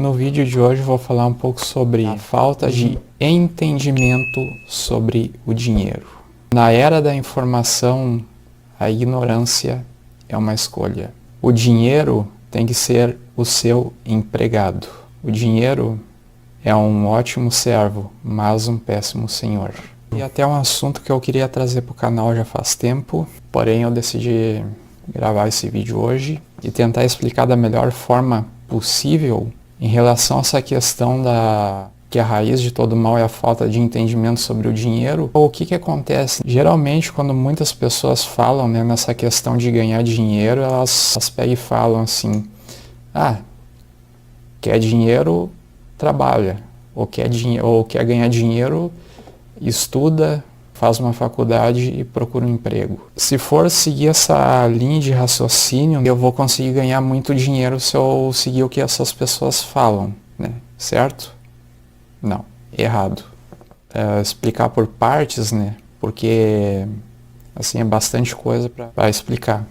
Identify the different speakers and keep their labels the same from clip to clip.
Speaker 1: no vídeo de hoje eu vou falar um pouco sobre a falta de entendimento sobre o dinheiro. Na era da informação, a ignorância é uma escolha. O dinheiro tem que ser o seu empregado. O dinheiro é um ótimo servo, mas um péssimo senhor. E até um assunto que eu queria trazer para o canal já faz tempo, porém eu decidi gravar esse vídeo hoje e tentar explicar da melhor forma possível em relação a essa questão que a raiz de todo mal é a falta de entendimento sobre o dinheiro. O que acontece? Geralmente, quando muitas pessoas falam, né, nessa questão de ganhar dinheiro, elas pegam e falam assim: ah, quer dinheiro, trabalha, ou quer ganhar dinheiro, estuda, faz uma faculdade e procura um emprego. Se for seguir essa linha de raciocínio, eu vou conseguir ganhar muito dinheiro se eu seguir o que essas pessoas falam, né? Certo? Não, errado. Explicar por partes, né? Porque assim é bastante coisa para explicar.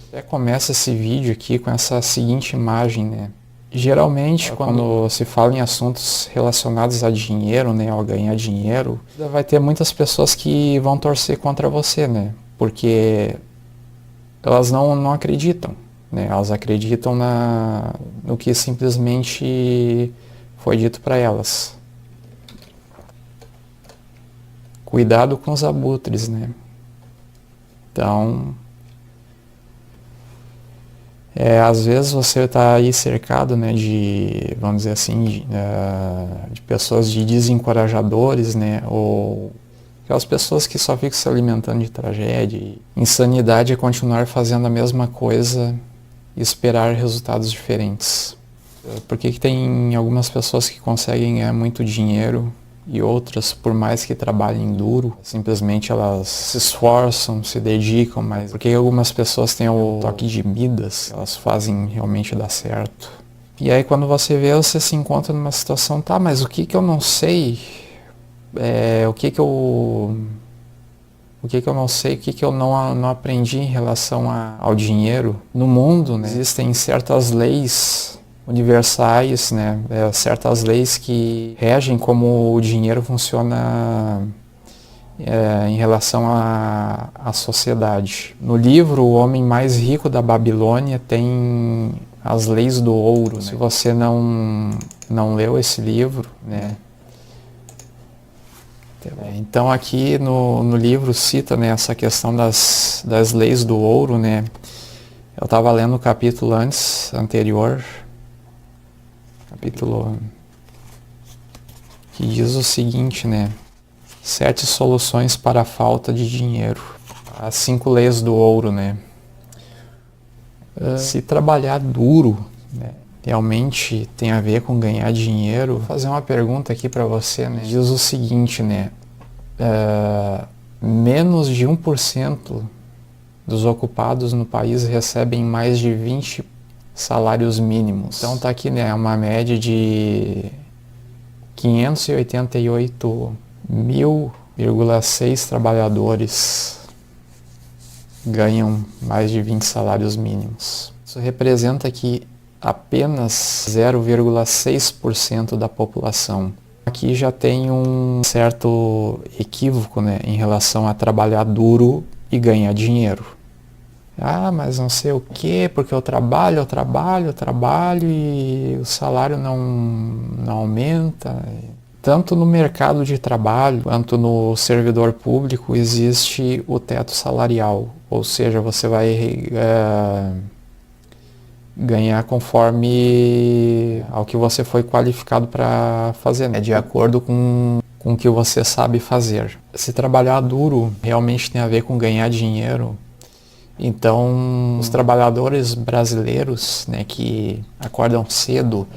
Speaker 1: Até começa esse vídeo aqui com essa seguinte imagem, né? Geralmente, quando se fala em assuntos relacionados a dinheiro, né, ao ganhar dinheiro, vai ter muitas pessoas que vão torcer contra você, né? Porque elas não acreditam, né? Elas acreditam no que simplesmente foi dito para elas. Cuidado com os abutres, né? Então, às vezes você está aí cercado, né, vamos dizer assim, de pessoas, de desencorajadores, né, ou aquelas pessoas que só ficam se alimentando de tragédia. Insanidade é continuar fazendo a mesma coisa e esperar resultados diferentes. Por que tem algumas pessoas que conseguem ganhar muito dinheiro e outras, por mais que trabalhem duro, simplesmente elas se esforçam, se dedicam, mas porque algumas pessoas têm o toque de Midas, elas fazem realmente dar certo. E aí quando você vê, você se encontra numa situação, tá, mas o que eu não sei? O que eu não sei, o que eu não aprendi em relação ao dinheiro? No mundo, né, existem certas leis universais, né, certas leis que regem como o dinheiro funciona em relação à sociedade. No livro O Homem Mais Rico da Babilônia tem as leis do ouro, né? Se você não leu esse livro, né, então aqui no livro cita, né, essa questão das leis do ouro, né. Eu estava lendo o capítulo anterior, capítulo que diz o seguinte, né? 7 soluções para a falta de dinheiro. As 5 leis do ouro, né? Se trabalhar duro, né, realmente tem a ver com ganhar dinheiro. Vou fazer uma pergunta aqui para você, né? Diz o seguinte, né? Menos de 1% dos ocupados no país recebem mais de 20 salários mínimos. Então tá aqui, né, uma média de 588.000,6 trabalhadores ganham mais de 20 salários mínimos. Isso representa que apenas 0,6% da população. Aqui já tem um certo equívoco, né, em relação a trabalhar duro e ganhar dinheiro. Ah, mas não sei o quê, porque eu trabalho e o salário não aumenta. Tanto no mercado de trabalho quanto no servidor público existe o teto salarial, ou seja, você vai ganhar conforme ao que você foi qualificado para fazer, né? De acordo com o que você sabe fazer. Se trabalhar duro realmente tem a ver com ganhar dinheiro, então os trabalhadores brasileiros, né, que acordam cedo,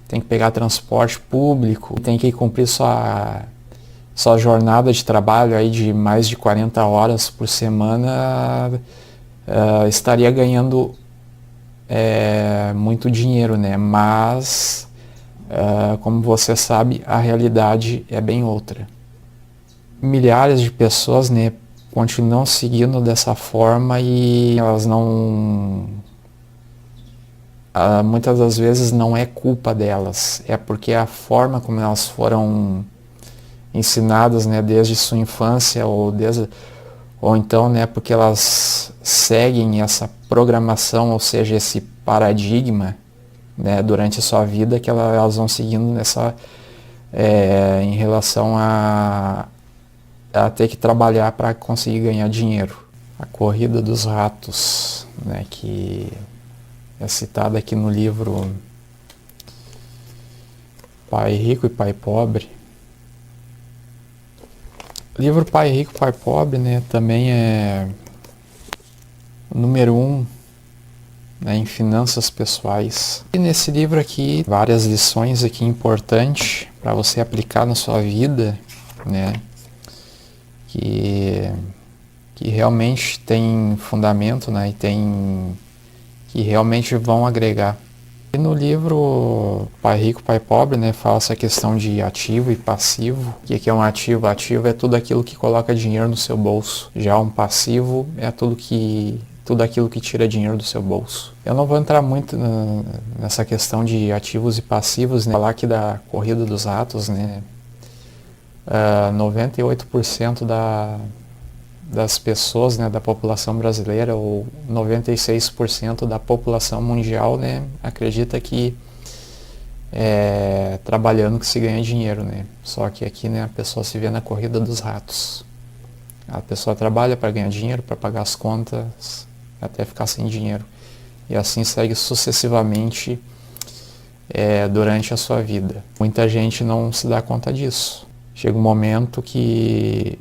Speaker 1: tem que pegar transporte público, tem que cumprir sua jornada de trabalho aí de mais de 40 horas por semana, estaria ganhando muito dinheiro, né? Mas, como você sabe, a realidade é bem outra. Milhares de pessoas, né, continuam seguindo dessa forma e elas não muitas das vezes não é culpa delas, é porque a forma como elas foram ensinadas, né, desde sua infância ou então, né, porque elas seguem essa programação, ou seja, esse paradigma, né, durante a sua vida que elas vão seguindo em relação a ter que trabalhar para conseguir ganhar dinheiro. A corrida dos ratos, né, que é citada aqui no livro Pai Rico e Pai Pobre. O livro Pai Rico, Pai Pobre, né, também é o número 1, né, em finanças pessoais. E nesse livro aqui, várias lições aqui importantes para você aplicar na sua vida, né, que realmente tem fundamento, né, que realmente vão agregar. E no livro Pai Rico, Pai Pobre, né, fala essa questão de ativo e passivo. O que é um ativo? Ativo é tudo aquilo que coloca dinheiro no seu bolso. Já um passivo é tudo aquilo que tira dinheiro do seu bolso. Eu não vou entrar muito nessa questão de ativos e passivos, né, falar aqui da corrida dos ratos, né, 98% das pessoas, né, da população brasileira, ou 96% da população mundial, né, acredita que trabalhando que se ganha dinheiro, né? Só que aqui, né, a pessoa se vê na corrida dos ratos. A pessoa trabalha para ganhar dinheiro, para pagar as contas, até ficar sem dinheiro. E assim segue sucessivamente durante a sua vida. Muita gente não se dá conta disso. Chega um momento que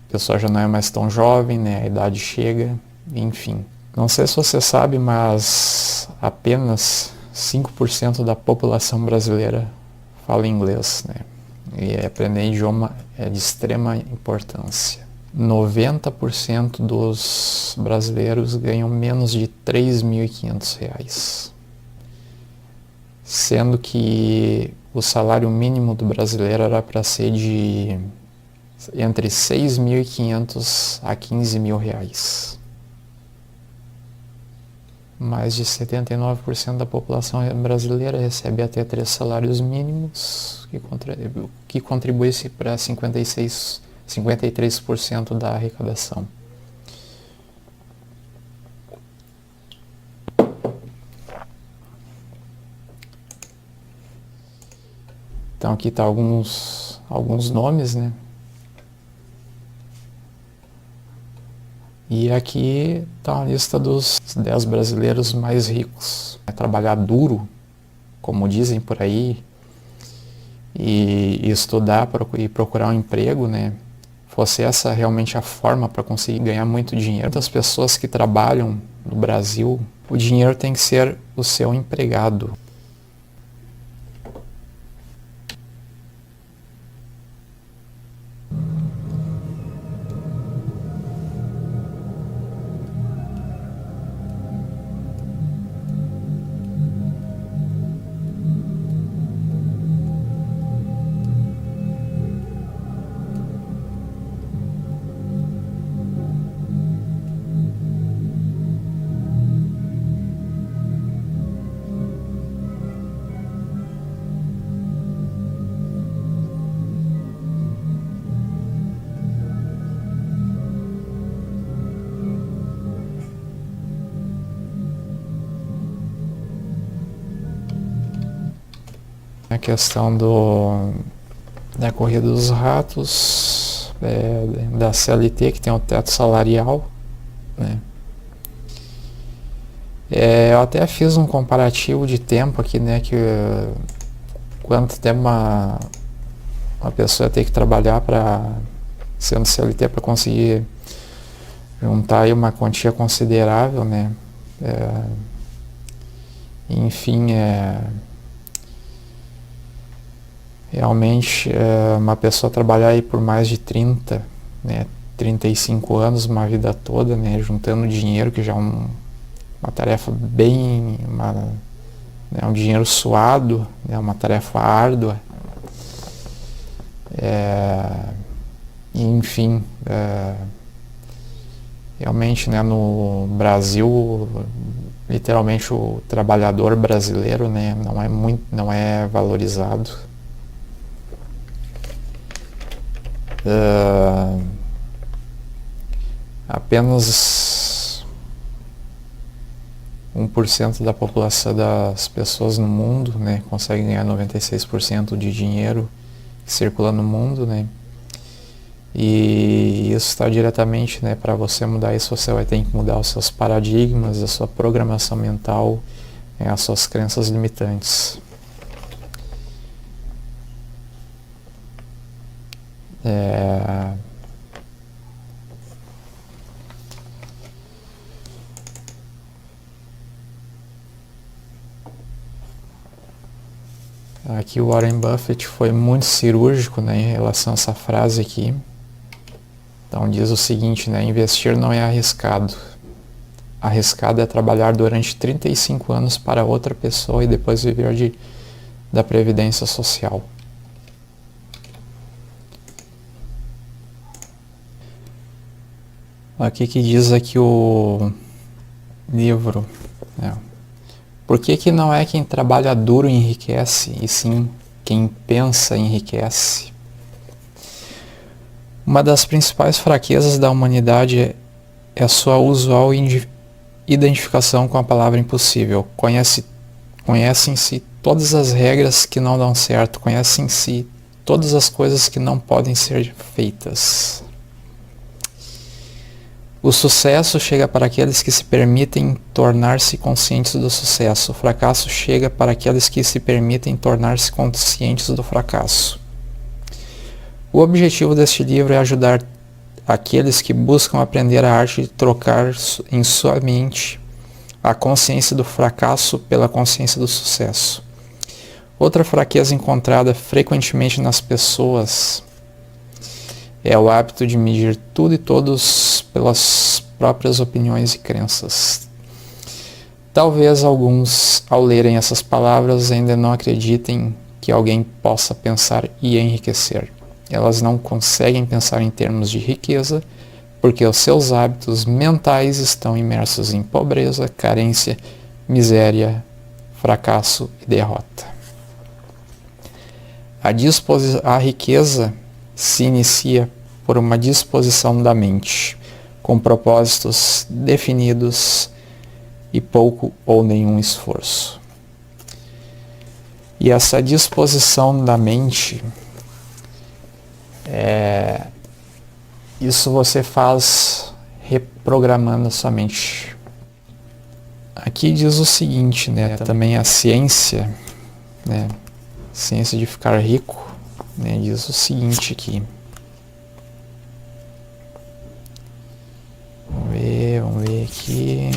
Speaker 1: a pessoa já não é mais tão jovem, né? A idade chega, enfim. Não sei se você sabe, mas apenas 5% da população brasileira fala inglês, né? E aprender idioma é de extrema importância. 90% dos brasileiros ganham menos de R$3.500, sendo que o salário mínimo do brasileiro era para ser de entre R$6.500 a R$15.000. Mais de 79% da população brasileira recebe até 3 salários mínimos, que contribui-se para 53% da arrecadação. Então aqui está alguns nomes, né? E aqui está a lista dos 10 brasileiros mais ricos. É trabalhar duro, como dizem por aí, e estudar e procurar um emprego, né? Fosse essa realmente a forma para conseguir ganhar muito dinheiro. Muitas pessoas que trabalham no Brasil, o dinheiro tem que ser o seu empregado. A questão da corrida dos ratos, da CLT, que tem o teto salarial, né? Eu até fiz um comparativo de tempo aqui, né, que quanto tempo uma pessoa tem que trabalhar para sendo CLT para conseguir juntar aí uma quantia considerável, né? Enfim, realmente uma pessoa trabalhar aí por mais de 30, né, 35 anos, uma vida toda, né, juntando dinheiro, que já é uma tarefa né, um dinheiro suado, né, uma tarefa árdua. Enfim, realmente, né, no Brasil literalmente o trabalhador brasileiro, né, não é valorizado. Apenas 1% da população das pessoas no mundo, né, consegue ganhar 96% de dinheiro que circula no mundo, né? E isso está diretamente, né, para você mudar isso, você vai ter que mudar os seus paradigmas, a sua programação mental, as suas crenças limitantes. Aqui o Warren Buffett foi muito cirúrgico, né, em relação a essa frase aqui. Então diz o seguinte, né, investir não é arriscado. Arriscado é trabalhar durante 35 anos para outra pessoa e depois viver da previdência social. Aqui que diz aqui o livro, né? Por que não é quem trabalha duro enriquece, e sim quem pensa enriquece? Uma das principais fraquezas da humanidade é a sua usual identificação com a palavra impossível. Conhecem-se todas as regras que não dão certo, conhecem-se todas as coisas que não podem ser feitas. O sucesso chega para aqueles que se permitem tornar-se conscientes do sucesso. O fracasso chega para aqueles que se permitem tornar-se conscientes do fracasso. O objetivo deste livro é ajudar aqueles que buscam aprender a arte de trocar em sua mente a consciência do fracasso pela consciência do sucesso. Outra fraqueza encontrada frequentemente nas pessoas é o hábito de medir tudo e todos pelas próprias opiniões e crenças. Talvez alguns, ao lerem essas palavras, ainda não acreditem que alguém possa pensar e enriquecer. Elas não conseguem pensar em termos de riqueza, porque os seus hábitos mentais estão imersos em pobreza, carência, miséria, fracasso e derrota. A riqueza se inicia por uma disposição da mente, com propósitos definidos e pouco ou nenhum esforço. E essa disposição da mente, isso você faz reprogramando a sua mente. Aqui diz o seguinte, né, também a ciência, né, ciência de ficar rico, né, diz o seguinte aqui. Vamos ver aqui.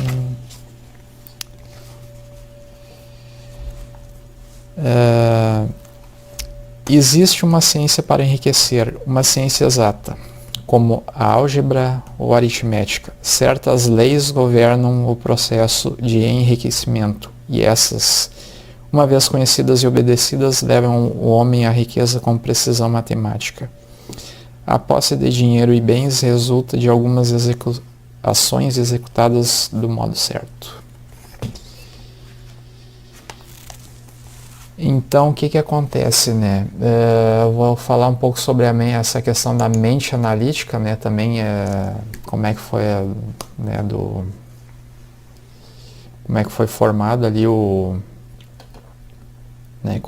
Speaker 1: Existe uma ciência para enriquecer, uma ciência exata, como a álgebra ou aritmética. Certas leis governam o processo de enriquecimento, e essas, uma vez conhecidas e obedecidas, levam o homem à riqueza com precisão matemática. A posse de dinheiro e bens resulta de algumas ações executadas do modo certo. Então, o que acontece, né? Eu vou falar um pouco sobre essa questão da mente analítica, né? Também como é que foi, né, como é que foi formado ali o, né?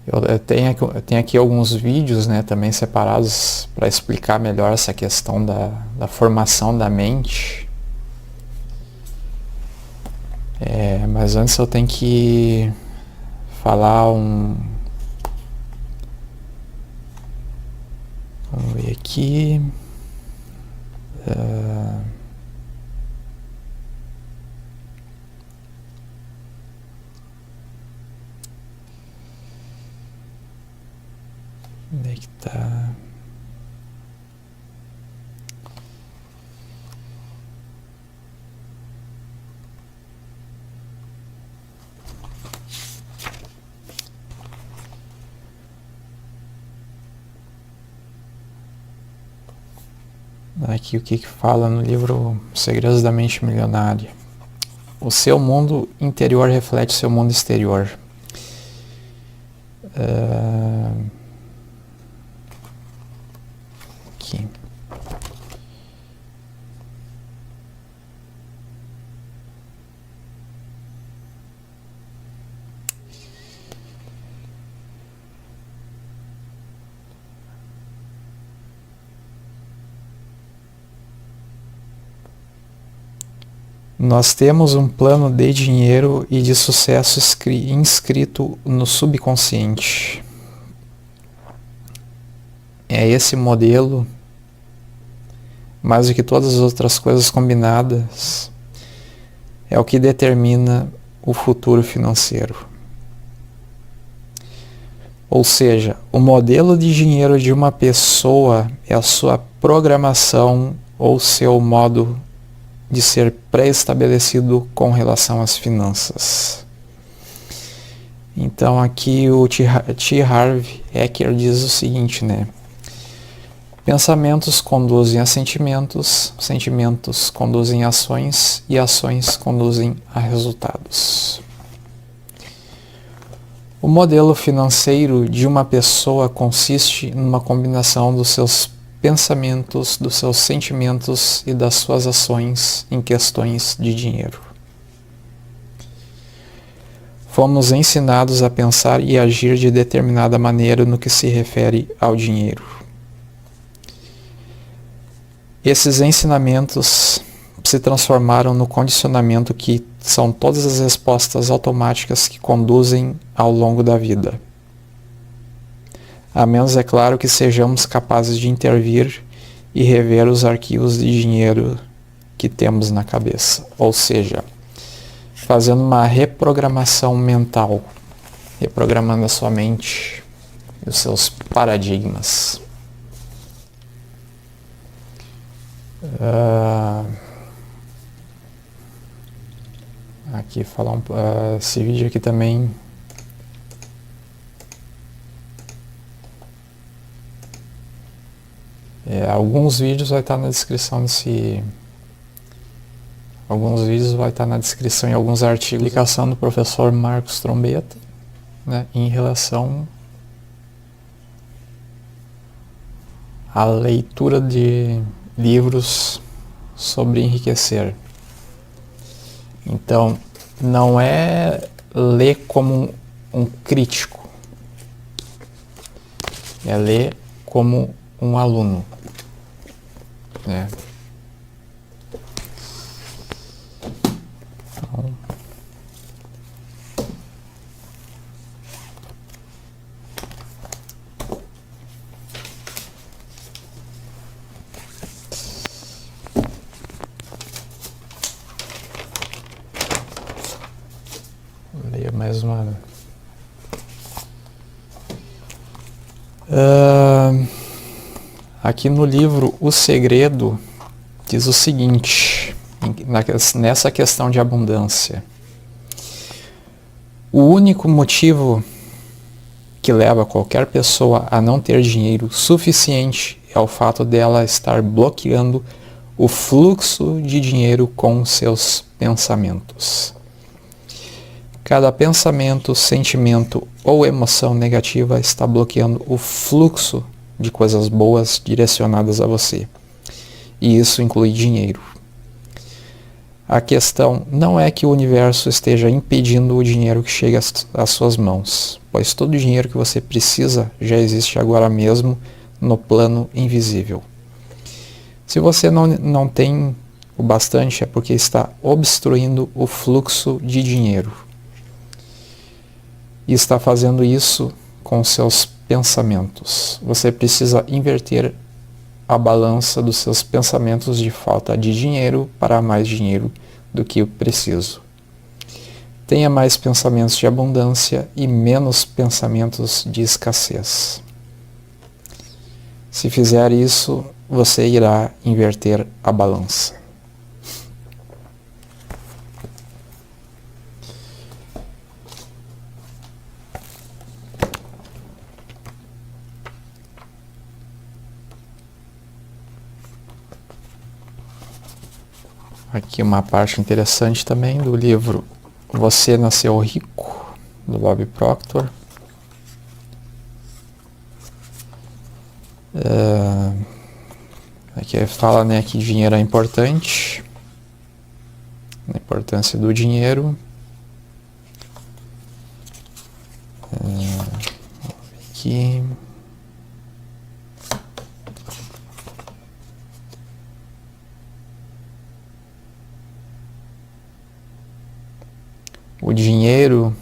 Speaker 1: Eu tenho aqui alguns vídeos, né, também separados para explicar melhor essa questão da formação da mente. Mas antes eu tenho que falar Vamos ver aqui. Onde é que tá? Aqui o que fala no livro Segredos da Mente Milionária. O seu mundo interior reflete seu mundo exterior. Aqui. Nós temos um plano de dinheiro e de sucesso inscrito no subconsciente. É esse modelo, mais do que todas as outras coisas combinadas, é o que determina o futuro financeiro. Ou seja, o modelo de dinheiro de uma pessoa é a sua programação ou seu modo de ser pré-estabelecido com relação às finanças. Então aqui o T. Harv Eker diz o seguinte, né? Pensamentos conduzem a sentimentos, sentimentos conduzem a ações e ações conduzem a resultados. O modelo financeiro de uma pessoa consiste numa combinação dos seus pensamentos, dos seus sentimentos e das suas ações em questões de dinheiro. Fomos ensinados a pensar e agir de determinada maneira no que se refere ao dinheiro. Esses ensinamentos se transformaram no condicionamento que são todas as respostas automáticas que conduzem ao longo da vida. A menos, é claro, que sejamos capazes de intervir e rever os arquivos de dinheiro que temos na cabeça. Ou seja, fazendo uma reprogramação mental, reprogramando a sua mente e os seus paradigmas. Aqui falar esse vídeo aqui também. Alguns vídeos vai estar na descrição desse. Alguns vídeos vai estar na descrição e alguns artigos. Publicação do professor Marcos Trombetta, né, em relação à leitura de livros sobre enriquecer. Então, não é ler como um crítico, é ler como um aluno, né? Então, leia mais uma. Aqui no livro O Segredo diz o seguinte, nessa questão de abundância: o único motivo que leva qualquer pessoa a não ter dinheiro suficiente é o fato dela estar bloqueando o fluxo de dinheiro com seus pensamentos. Cada pensamento, sentimento ou emoção negativa está bloqueando o fluxo de coisas boas direcionadas a você. E isso inclui dinheiro. A questão não é que o universo esteja impedindo o dinheiro que chega às suas mãos, pois todo o dinheiro que você precisa já existe agora mesmo no plano invisível. Se você não tem o bastante, é porque está obstruindo o fluxo de dinheiro. E está fazendo isso com seus pensamentos. Você precisa inverter a balança dos seus pensamentos de falta de dinheiro para mais dinheiro do que o preciso. Tenha mais pensamentos de abundância e menos pensamentos de escassez. Se fizer isso, você irá inverter a balança. Aqui uma parte interessante também do livro Você Nasceu Rico, do Bob Proctor. Aqui fala, né, que dinheiro é importante, a importância do dinheiro. Aqui. O dinheiro,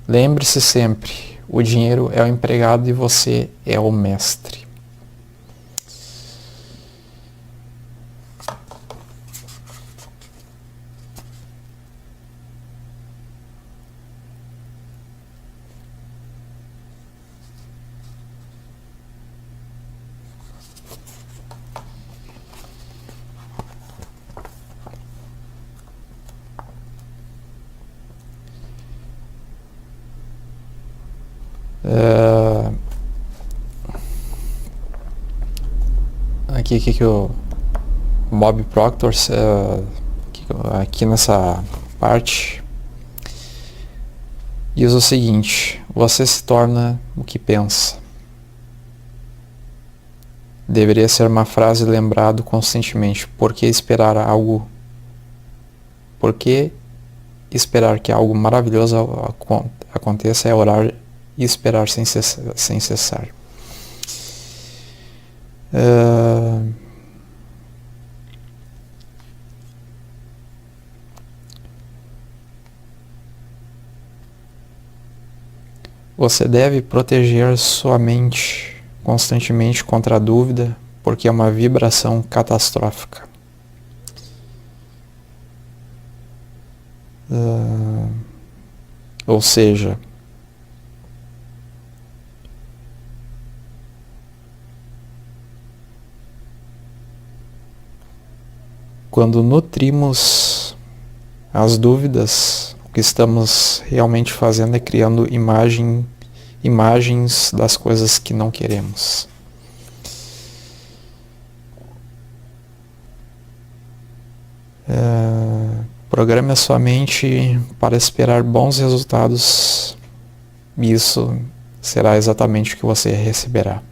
Speaker 1: lembre-se sempre, o dinheiro é o empregado e você é o mestre. Aqui que o Bob Proctor, aqui nessa parte, diz o seguinte: você se torna o que pensa. Deveria ser uma frase lembrado constantemente. Por que esperar que algo maravilhoso aconteça é orar e esperar sem cessar. Você deve proteger sua mente constantemente contra a dúvida, porque é uma vibração catastrófica. Ou seja, quando nutrimos as dúvidas, o que estamos realmente fazendo é criando imagens das coisas que não queremos. Programe a sua mente para esperar bons resultados e isso será exatamente o que você receberá.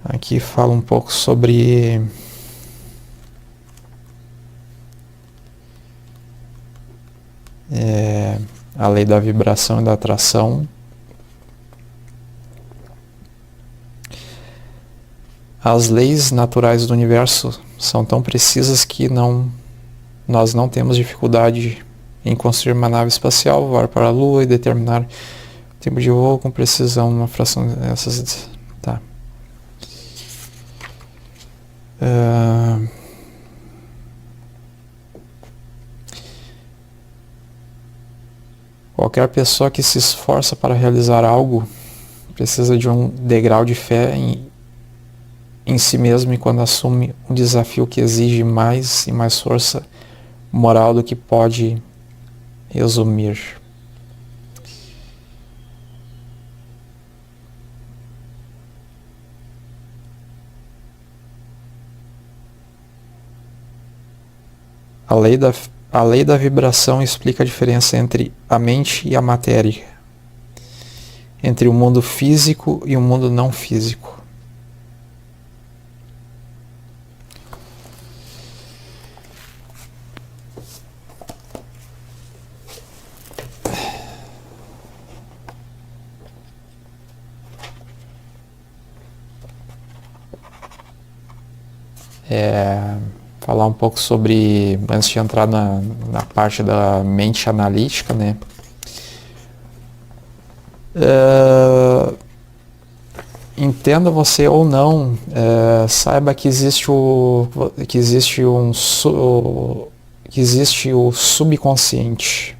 Speaker 1: Aqui fala um pouco sobre a lei da vibração e da atração. As leis naturais do universo são tão precisas que nós não temos dificuldade em construir uma nave espacial, voar para a Lua e determinar o tempo de voo com precisão, uma fração dessas. Tá. Qualquer pessoa que se esforça para realizar algo precisa de um degrau de fé em si mesmo, e quando assume um desafio que exige mais e mais força moral do que pode resumir. A lei da vibração explica a diferença entre a mente e a matéria, entre o mundo físico e o mundo não físico. Falar um pouco sobre, antes de entrar na parte da mente analítica, né? Entenda você ou não, saiba que existe o subconsciente.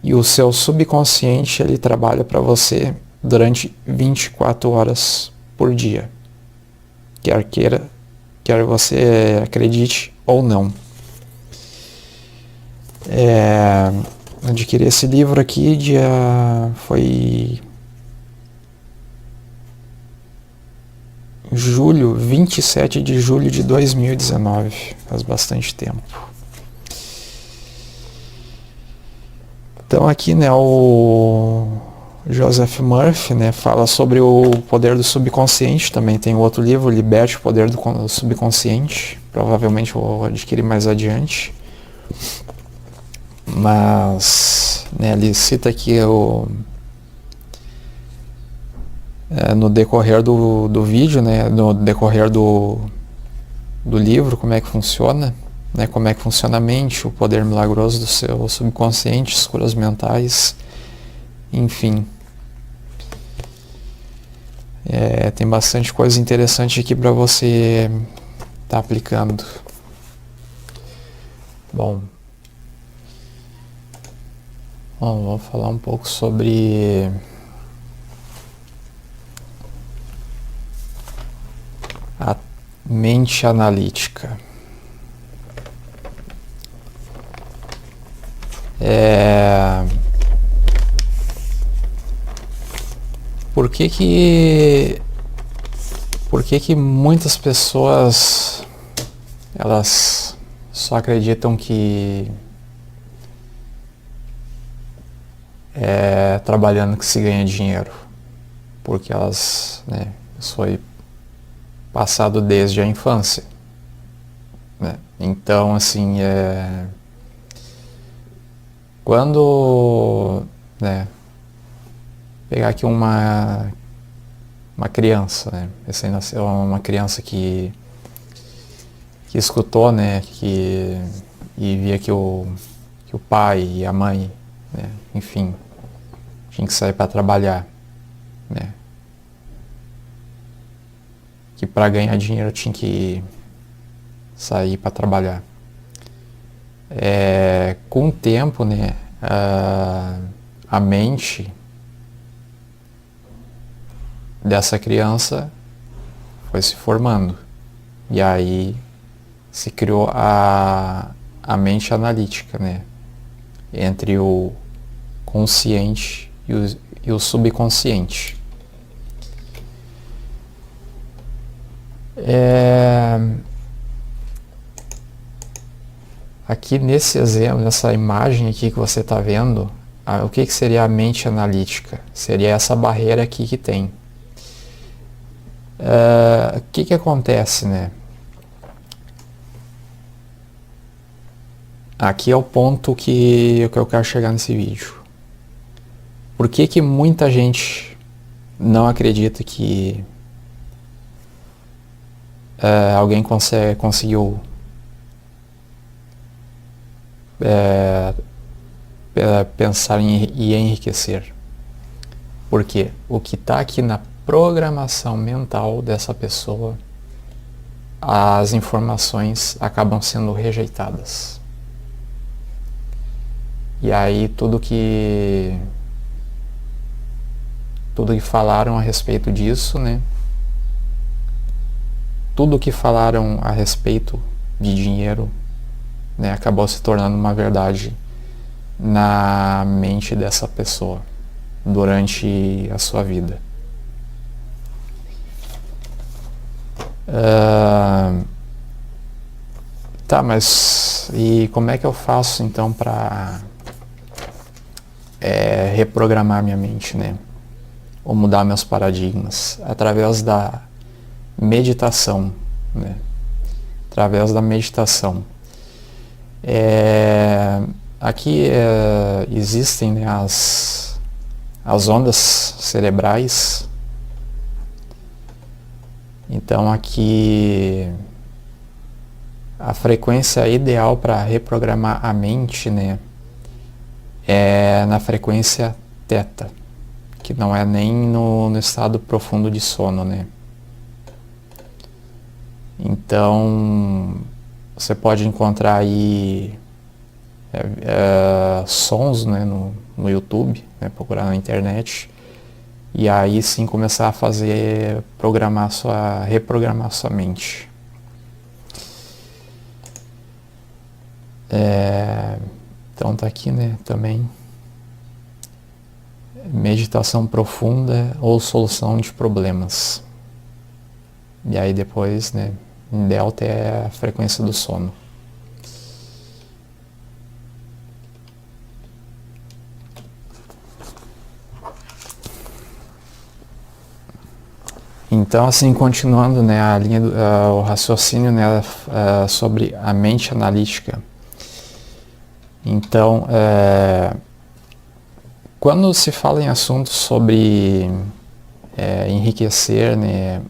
Speaker 1: E o seu subconsciente, ele trabalha para você durante 24 horas por dia. Quer você acredite ou não. adquiri esse livro aqui foi julho, 27 de julho de 2019, faz bastante tempo. Então aqui, né, o Joseph Murphy, né, fala sobre o poder do subconsciente. Também tem outro livro, Liberte o Poder do Subconsciente, provavelmente vou adquirir mais adiante. Mas, né, ele cita aqui no decorrer do vídeo, né, no decorrer do livro, como é que funciona, né, como é que funciona a mente, o poder milagroso do seu subconsciente, as curas mentais, enfim. Tem bastante coisa interessante aqui para você estar aplicando. Bom, vou falar um pouco sobre a mente analítica. Por que que muitas pessoas elas só acreditam que trabalhando que se ganha dinheiro? Porque elas, né, isso foi passado desde a infância, né? Então, assim, quando, né, pegar aqui uma criança, né, recém-nasceu, uma criança que escutou, né, e via que o pai e a mãe, né, enfim, tinha que sair para trabalhar, né, que para ganhar dinheiro tinha que sair para trabalhar. Com o tempo, né, a mente dessa criança foi se formando, e aí se criou a mente analítica, né, entre o consciente e o subconsciente. Aqui nesse exemplo, nessa imagem aqui que você está vendo, o que seria a mente analítica? Seria essa barreira aqui que tem. O que acontece, né? Aqui é o ponto que eu quero chegar nesse vídeo. Por que muita gente não acredita que alguém conseguiu pensar e enriquecer? Porque o que está aqui na programação mental dessa pessoa, as informações acabam sendo rejeitadas. E aí tudo que falaram a respeito disso, né? Tudo que falaram a respeito de dinheiro, né, acabou se tornando uma verdade na mente dessa pessoa durante a sua vida. Tá, mas e como é que eu faço então para reprogramar minha mente, né? Ou mudar meus paradigmas? Através da meditação, né? Através da meditação. Aqui existem, né, as ondas cerebrais. Então aqui a frequência ideal para reprogramar a mente, né, é na frequência θ, que não é nem no estado profundo de sono, né? Então você pode encontrar aí sons, né, no YouTube, né, procurar na internet, e aí sim começar a reprogramar sua mente. Então tá aqui, né, também. Meditação profunda ou solução de problemas. E aí depois, né, em delta é a frequência do sono. Então, assim, continuando, né, a linha o raciocínio, né, sobre a mente analítica. Então, quando se fala em assuntos sobre enriquecer, né,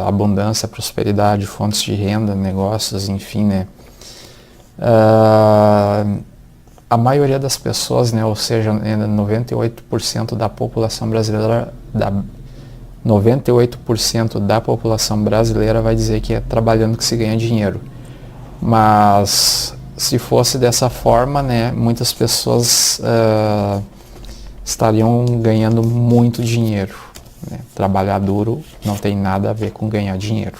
Speaker 1: abundância, prosperidade, fontes de renda, negócios, enfim, né, a maioria das pessoas, né, ou seja, 98% da população brasileira, 98% da população brasileira vai dizer que é trabalhando que se ganha dinheiro. Mas se fosse dessa forma, né, muitas pessoas estariam ganhando muito dinheiro, né? Trabalhar duro não tem nada a ver com ganhar dinheiro.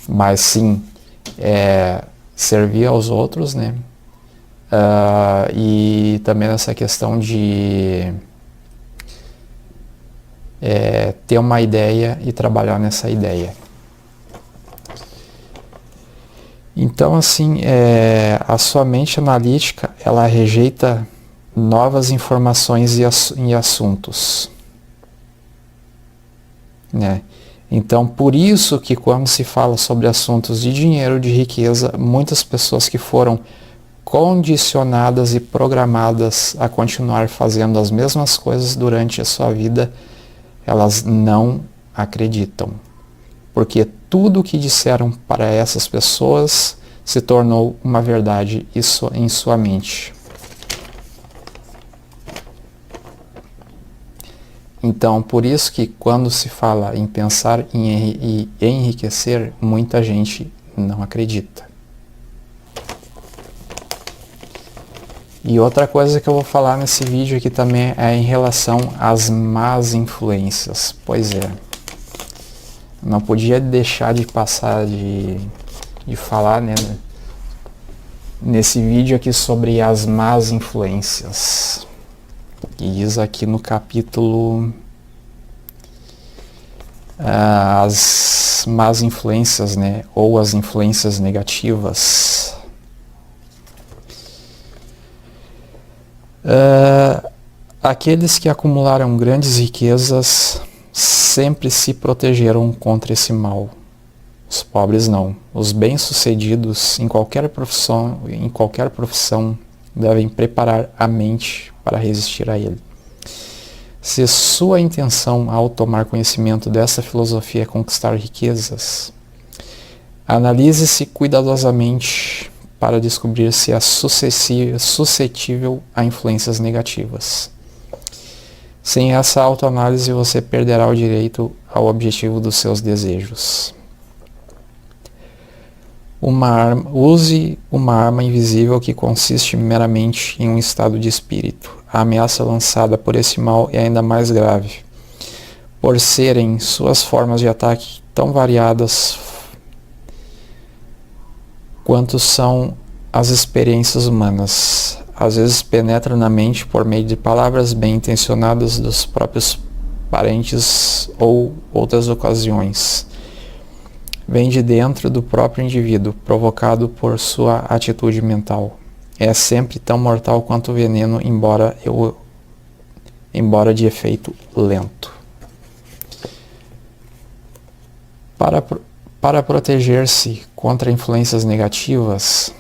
Speaker 1: Mas sim, servir aos outros, né? E também essa questão de ter uma ideia e trabalhar nessa ideia. Então, assim, a sua mente analítica, ela rejeita novas informações e assuntos, né? Então, por isso que quando se fala sobre assuntos de dinheiro, de riqueza, muitas pessoas que foram condicionadas e programadas a continuar fazendo as mesmas coisas durante a sua vida, elas não acreditam, porque tudo o que disseram para essas pessoas se tornou uma verdade em sua mente. Então, por isso que quando se fala em pensar em enriquecer, muita gente não acredita. E outra coisa que eu vou falar nesse vídeo aqui também é em relação às más influências. Pois é, não podia deixar de passar de falar, né, nesse vídeo aqui sobre as más influências. E diz aqui no capítulo as más influências, né, ou as influências negativas. Aqueles que acumularam grandes riquezas sempre se protegeram contra esse mal. Os pobres não. Os bem-sucedidos em qualquer profissão devem preparar a mente para resistir a ele. Se sua intenção ao tomar conhecimento dessa filosofia é conquistar riquezas, analise-se cuidadosamente para descobrir se é suscetível a influências negativas. Sem essa autoanálise, você perderá o direito ao objetivo dos seus desejos. Use uma arma invisível que consiste meramente em um estado de espírito. A ameaça lançada por esse mal é ainda mais grave, por serem suas formas de ataque tão variadas quanto são as experiências humanas. Às vezes penetra na mente por meio de palavras bem intencionadas dos próprios parentes ou outras ocasiões. Vem de dentro do próprio indivíduo, provocado por sua atitude mental. É sempre tão mortal quanto o veneno, embora de efeito lento. Para proteger-se contra influências negativas,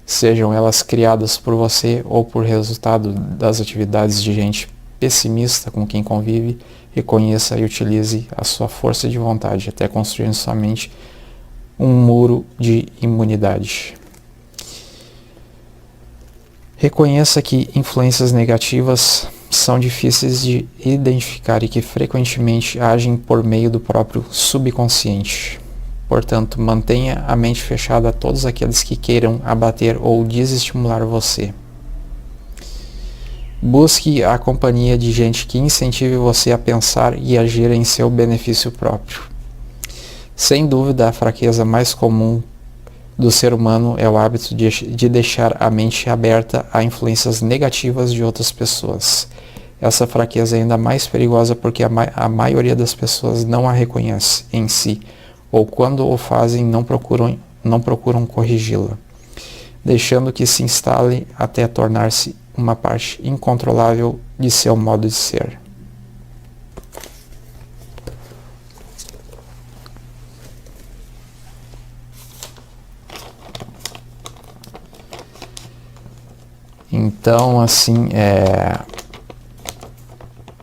Speaker 1: sejam elas criadas por você ou por resultado das atividades de gente pessimista com quem convive, reconheça e utilize a sua força de vontade até construir em sua mente um muro de imunidade. Reconheça que influências negativas são difíceis de identificar e que frequentemente agem por meio do próprio subconsciente. Portanto, mantenha a mente fechada a todos aqueles que queiram abater ou desestimular você. Busque a companhia de gente que incentive você a pensar e agir em seu benefício próprio. Sem dúvida, a fraqueza mais comum do ser humano é o hábito de deixar a mente aberta a influências negativas de outras pessoas. Essa fraqueza é ainda mais perigosa porque a maioria das pessoas não a reconhece em si, ou quando o fazem não procuram corrigi-la, deixando que se instale até tornar-se uma parte incontrolável de seu modo de ser. Então, assim,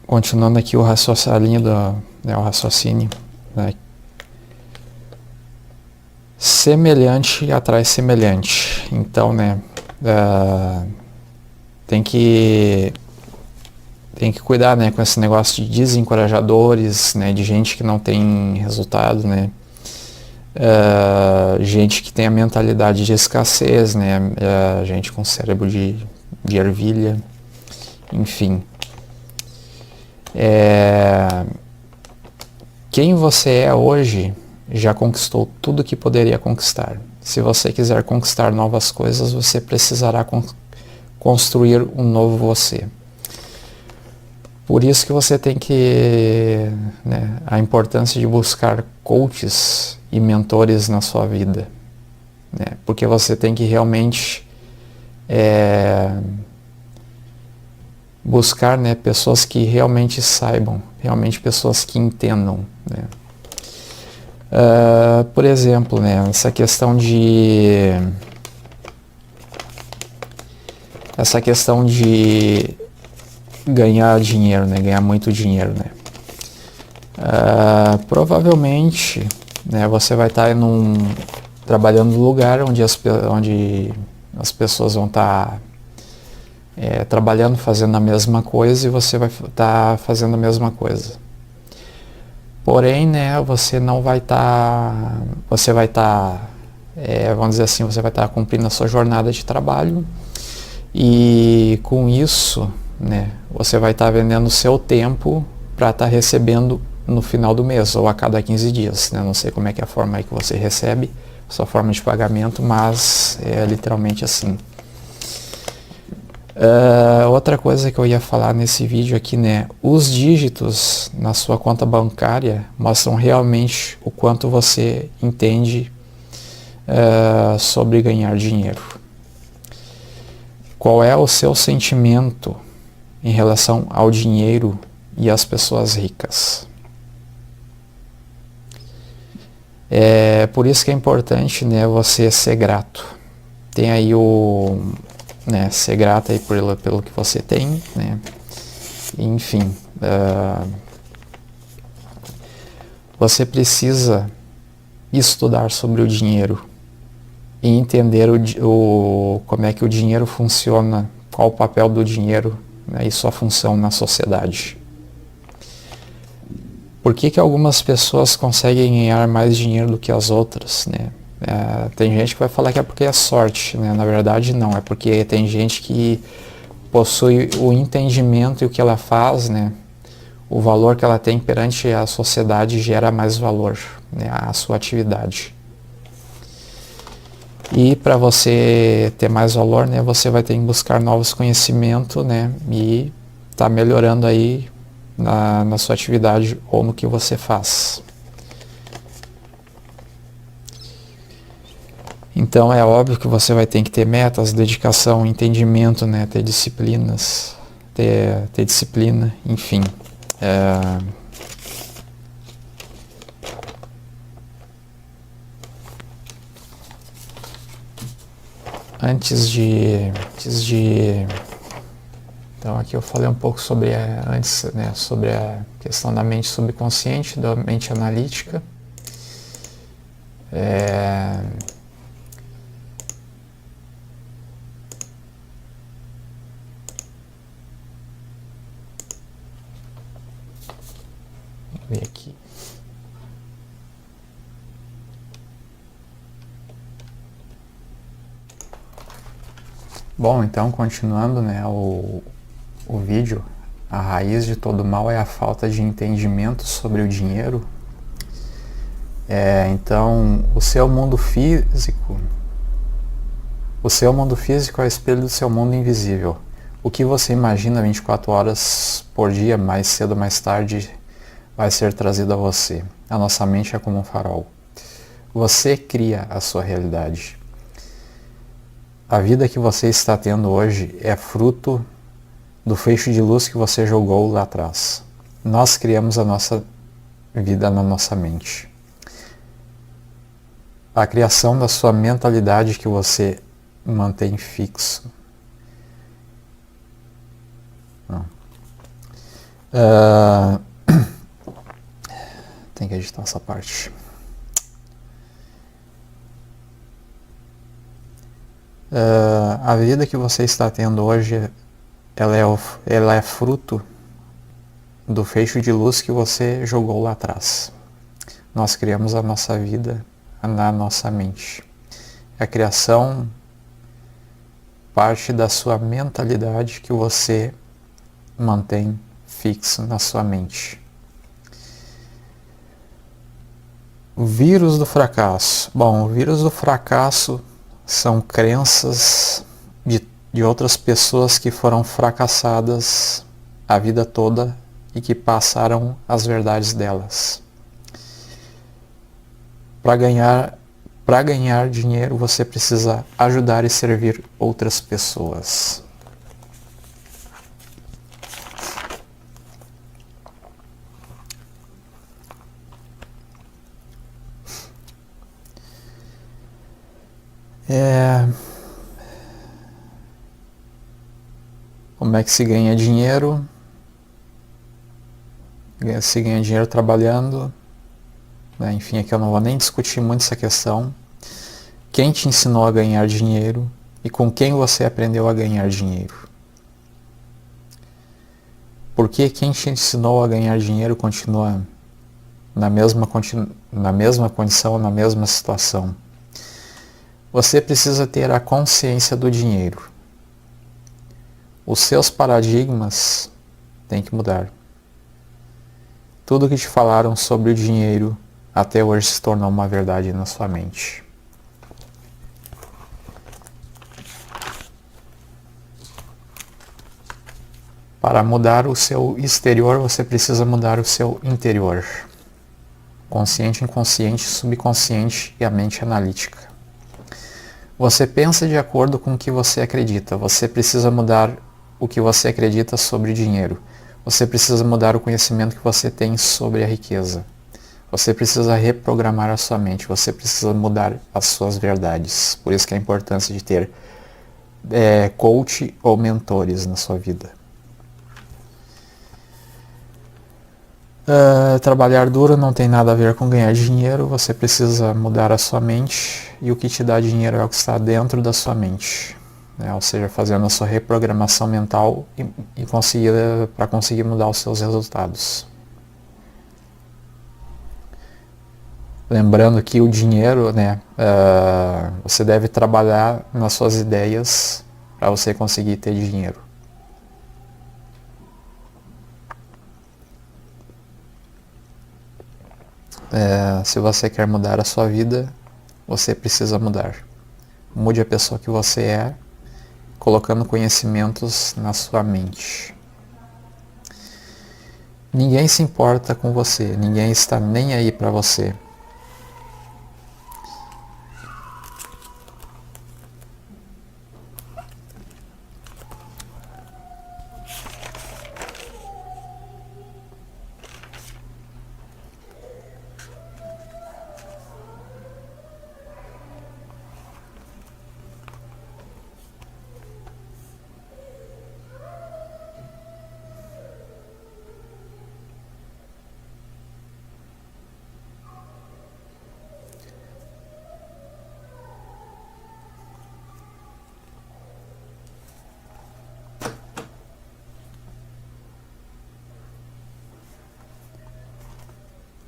Speaker 1: continuando aqui o raciocínio, o raciocínio, né? Semelhante atrai semelhante. Então, né, tem que cuidar, né, com esse negócio de desencorajadores, né, de gente que não tem resultado, né, gente que tem a mentalidade de escassez, né, gente com cérebro de ervilha, enfim. Quem você é hoje já conquistou tudo que poderia conquistar. Se você quiser conquistar novas coisas, você precisará construir um novo você. Por isso que você tem que, né, a importância de buscar coaches e mentores na sua vida, né, porque você tem que realmente buscar, né, pessoas que realmente saibam, realmente pessoas que entendam, né. Por exemplo, né, essa questão de ganhar dinheiro, né, ganhar muito dinheiro, né. Provavelmente, né, você vai estar trabalhando num lugar onde as pessoas vão estar trabalhando, fazendo a mesma coisa, e você vai estar fazendo a mesma coisa. Porém, né, você vai estar, vamos dizer assim, você vai estar cumprindo a sua jornada de trabalho, e com isso, né, você vai estar vendendo o seu tempo para estar recebendo no final do mês, ou a cada 15 dias, né, não sei como é que é a forma aí que você recebe, sua forma de pagamento, mas é literalmente assim. Outra coisa que eu ia falar nesse vídeo aqui, né, os dígitos na sua conta bancária mostram realmente o quanto você entende sobre ganhar dinheiro. Qual é o seu sentimento em relação ao dinheiro e às pessoas ricas? Por isso que é importante, né, você ser grato. Tem aí né, ser grato aí pelo que você tem, né? Enfim, você precisa estudar sobre o dinheiro e entender como é que o dinheiro funciona, qual o papel do dinheiro, né, e sua função na sociedade. Por que algumas pessoas conseguem ganhar mais dinheiro do que as outras, né? Tem gente que vai falar que é porque é sorte, né? Na verdade não, é porque tem gente que possui o entendimento e o que ela faz, né? O valor que ela tem perante a sociedade gera mais valor, né, à sua atividade. E para você ter mais valor, né, você vai ter que buscar novos conhecimentos, né, e tá melhorando aí na sua atividade ou no que você faz. Então é óbvio que você vai ter que ter metas, dedicação, entendimento, né, ter disciplinas, ter disciplina, enfim. Antes de então aqui eu falei um pouco sobre antes, né, sobre a questão da mente subconsciente, da mente analítica. Vou ver aqui. Bom, então continuando, né, o vídeo, a raiz de todo mal é a falta de entendimento sobre o dinheiro. Então, o seu mundo físico, O seu mundo físico é o espelho do seu mundo invisível. O que você imagina 24 horas por dia, mais cedo ou mais tarde, vai ser trazido a você. A nossa mente é como um farol. Você cria a sua realidade. A vida que você está tendo hoje é fruto do feixe de luz que você jogou lá atrás. Nós criamos a nossa vida na nossa mente. A criação da sua mentalidade que você mantém fixo. Tem que editar essa parte. A vida que você está tendo hoje, ela é fruto do feixe de luz que você jogou lá atrás. Nós criamos a nossa vida na nossa mente. A criação parte da sua mentalidade que você mantém fixo na sua mente. O vírus do fracasso. Bom, o vírus do fracasso são crenças de outras pessoas que foram fracassadas a vida toda e que passaram as verdades delas. Para ganhar dinheiro, você precisa ajudar e servir outras pessoas. Como é que se ganha dinheiro? Se ganha dinheiro trabalhando. Enfim, aqui eu não vou nem discutir muito essa questão. Quem te ensinou a ganhar dinheiro e com quem você aprendeu a ganhar dinheiro? Porque quem te ensinou a ganhar dinheiro continua na mesma condição, na mesma situação. Você precisa ter a consciência do dinheiro. Os seus paradigmas têm que mudar. Tudo que te falaram sobre o dinheiro até hoje se tornou uma verdade na sua mente. Para mudar o seu exterior, você precisa mudar o seu interior. Consciente, inconsciente, subconsciente e a mente analítica. Você pensa de acordo com o que você acredita. Você precisa mudar o que você acredita sobre dinheiro. Você precisa mudar o conhecimento que você tem sobre a riqueza. Você precisa reprogramar a sua mente. Você precisa mudar as suas verdades. Por isso que é a importância de ter coach ou mentores na sua vida. Trabalhar duro não tem nada a ver com ganhar dinheiro. Você precisa mudar a sua mente. E o que te dá dinheiro é o que está dentro da sua mente. Ou seja, fazendo a sua reprogramação mental para conseguir mudar os seus resultados. Lembrando que o dinheiro, você deve trabalhar nas suas ideias para você conseguir ter dinheiro. Se você quer mudar a sua vida, você precisa mudar. Mude a pessoa que você é, colocando conhecimentos na sua mente. Ninguém se importa com você, ninguém está nem aí para você.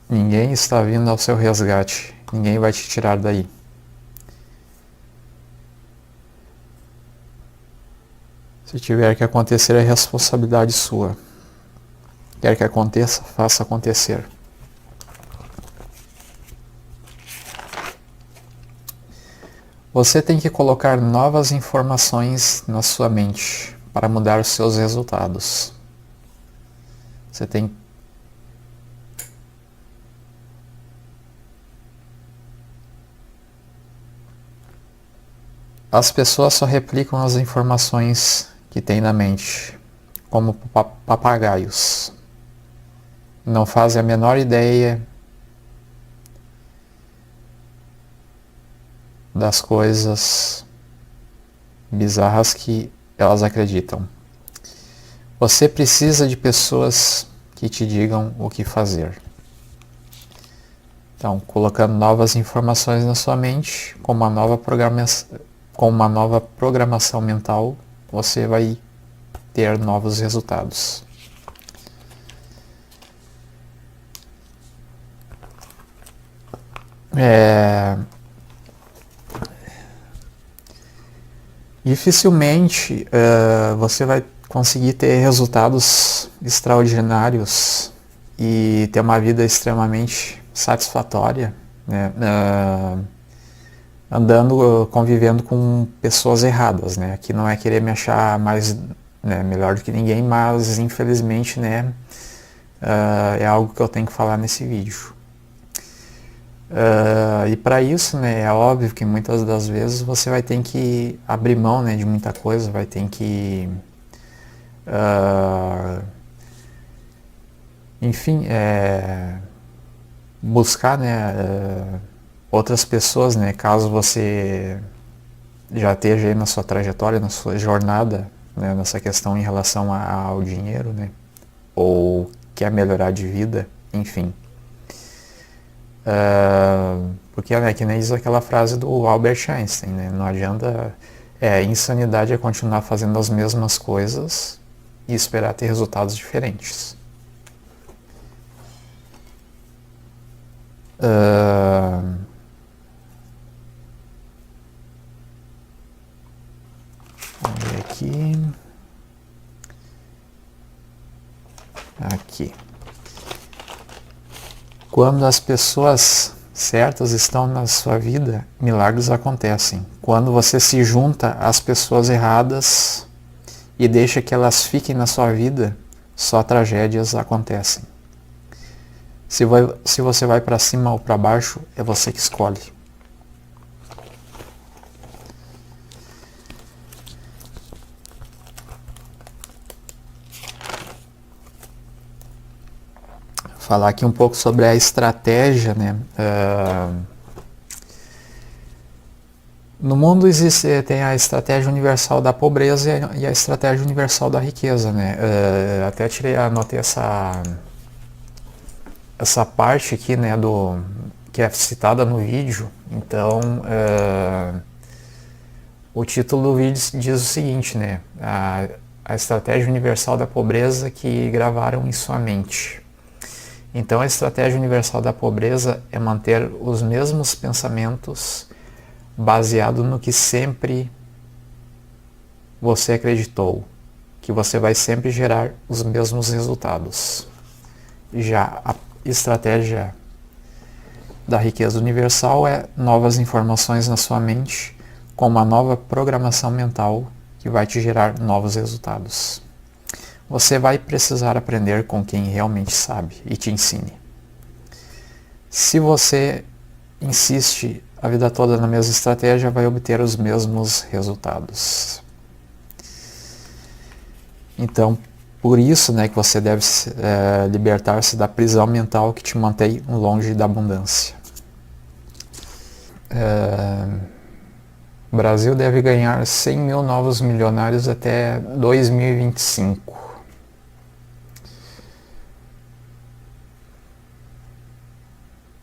Speaker 1: Ninguém está vindo ao seu resgate. Ninguém vai te tirar daí. Se tiver que acontecer, é responsabilidade sua. Quer que aconteça, faça acontecer. Você tem que colocar novas informações na sua mente para mudar os seus resultados. Você tem As pessoas só replicam as informações que têm na mente, como papagaios. Não fazem a menor ideia das coisas bizarras que elas acreditam. Você precisa de pessoas que te digam o que fazer. Então, colocando novas informações na sua mente, com uma nova programação mental, você vai ter novos resultados. Dificilmente você vai conseguir ter resultados extraordinários e ter uma vida extremamente satisfatória, né? Convivendo com pessoas erradas, né? Aqui não é querer me achar mais, né, melhor do que ninguém, mas infelizmente, né, é algo que eu tenho que falar nesse vídeo. E para isso, né, é óbvio que muitas das vezes você vai ter que abrir mão, né, de muita coisa, vai ter que enfim, buscar, né, outras pessoas, né, caso você já esteja aí na sua trajetória, na sua jornada, né, nessa questão em relação ao dinheiro, né, ou quer melhorar de vida, enfim. Porque, né, que nem diz aquela frase do Albert Einstein, né, não adianta, insanidade é continuar fazendo as mesmas coisas e esperar ter resultados diferentes. Vamos ver aqui. Quando as pessoas certas estão na sua vida, milagres acontecem. Quando você se junta às pessoas erradas e deixa que elas fiquem na sua vida, só tragédias acontecem. Se você vai para cima ou para baixo, é você que escolhe. Falar aqui um pouco sobre a estratégia, né? No mundo tem a estratégia universal da pobreza e a estratégia universal da riqueza, né? Até anotei essa parte aqui, né, que é citada no vídeo. Então, o título do vídeo diz o seguinte, né? A estratégia universal da pobreza que gravaram em sua mente. Então, a estratégia universal da pobreza é manter os mesmos pensamentos baseado no que sempre você acreditou, que você vai sempre gerar os mesmos resultados. Já a estratégia da riqueza universal é novas informações na sua mente, com uma nova programação mental que vai te gerar novos resultados. Você vai precisar aprender com quem realmente sabe e te ensine. Se você insiste a vida toda na mesma estratégia, vai obter os mesmos resultados. Então, por isso, né, que você deve libertar-se da prisão mental que te mantém longe da abundância. O Brasil deve ganhar 100 mil novos milionários até 2025.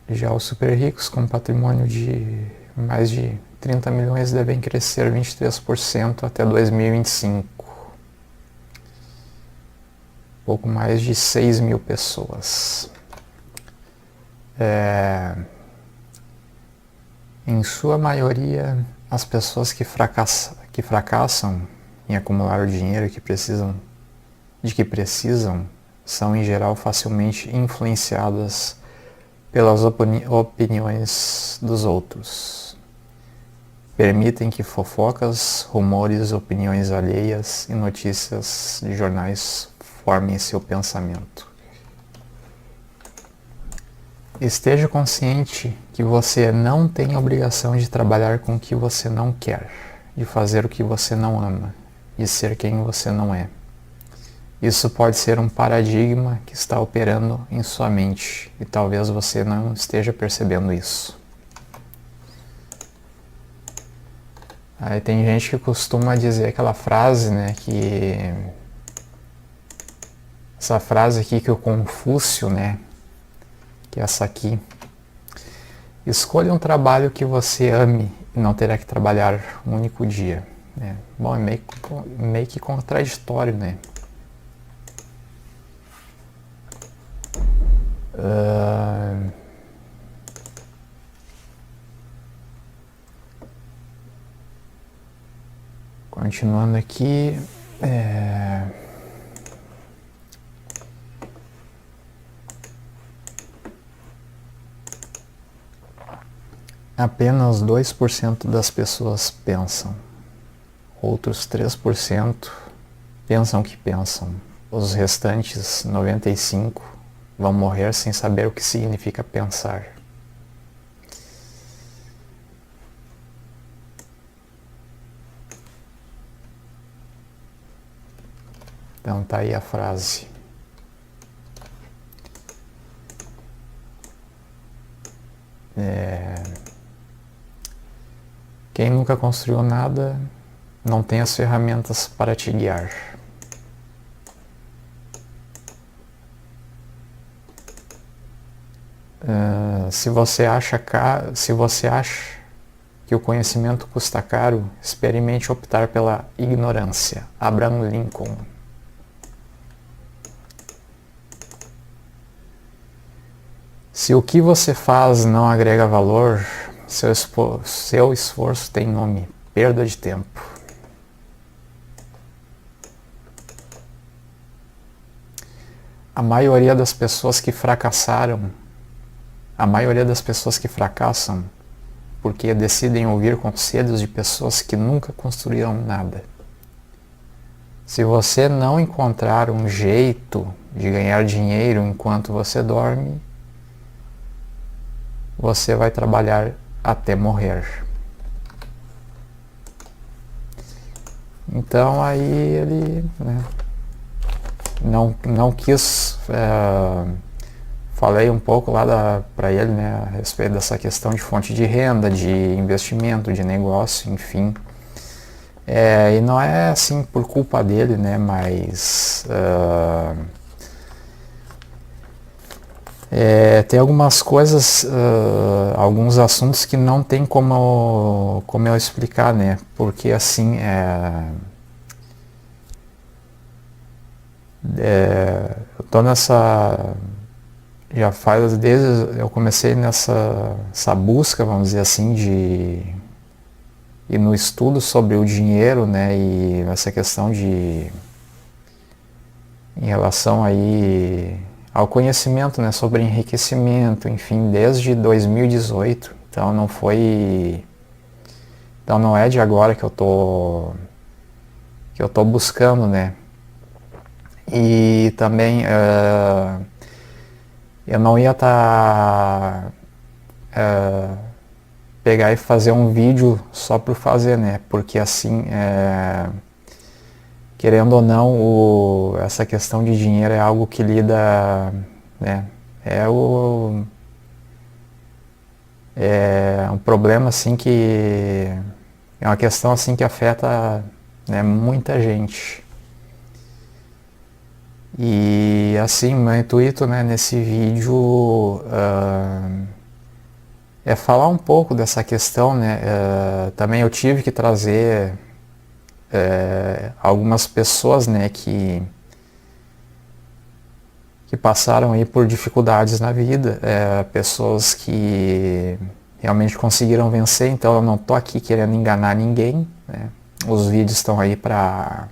Speaker 1: Já os super ricos, com patrimônio de mais de 30 milhões, devem crescer 23% até 2025. Pouco mais de 6 mil pessoas. Em sua maioria, as pessoas que fracassam em acumular o dinheiro que precisam são, em geral, facilmente influenciadas pelas opiniões dos outros. permitem que fofocas, rumores, opiniões alheias e notícias de jornais formem seu pensamento. Esteja consciente que você não tem a obrigação de trabalhar com o que você não quer, de fazer o que você não ama, de ser quem você não é. Isso pode ser um paradigma que está operando em sua mente e talvez você não esteja percebendo isso. Aí tem gente que costuma dizer aquela frase, né, que essa frase aqui que o Confúcio, né, que é essa aqui: escolha um trabalho que você ame e não terá que trabalhar um único dia. Bom, é meio que contraditório, né? Continuando aqui, apenas 2% das pessoas pensam, outros 3% pensam que pensam. Os restantes 95% vão morrer sem saber o que significa pensar. Então tá aí a frase. Quem nunca construiu nada não tem as ferramentas para te guiar. Se você acha que o conhecimento custa caro, experimente optar pela ignorância. Abraham Lincoln. Se o que você faz não agrega valor, seu esforço tem nome: perda de tempo. A maioria das pessoas que fracassam porque decidem ouvir conselhos de pessoas que nunca construíram nada. Se você não encontrar um jeito de ganhar dinheiro enquanto você dorme, você vai trabalhar até morrer. Então aí ele, né, não quis... falei um pouco lá para ele, né, a respeito dessa questão de fonte de renda, de investimento, de negócio, enfim. E não é assim por culpa dele, né, mas tem algumas coisas, alguns assuntos que não tem como eu explicar, né, porque assim, eu tô nessa... Já faz desde eu comecei nessa busca, vamos dizer assim, e no estudo sobre o dinheiro, né, e essa questão em relação aí ao conhecimento, né, sobre enriquecimento, enfim, desde 2018. Então não é de agora que eu tô buscando, né. E também eu não ia pegar e fazer um vídeo só por fazer, né? Porque assim, querendo ou não, essa questão de dinheiro é algo que lida, né? É um problema assim que é uma questão assim que afeta, né, muita gente. E assim, meu intuito, né, nesse vídeo é falar um pouco dessa questão, né. Também eu tive que trazer algumas pessoas, né, que passaram aí por dificuldades na vida, pessoas que realmente conseguiram vencer. Então eu não tô aqui querendo enganar ninguém, né. Os vídeos estão aí para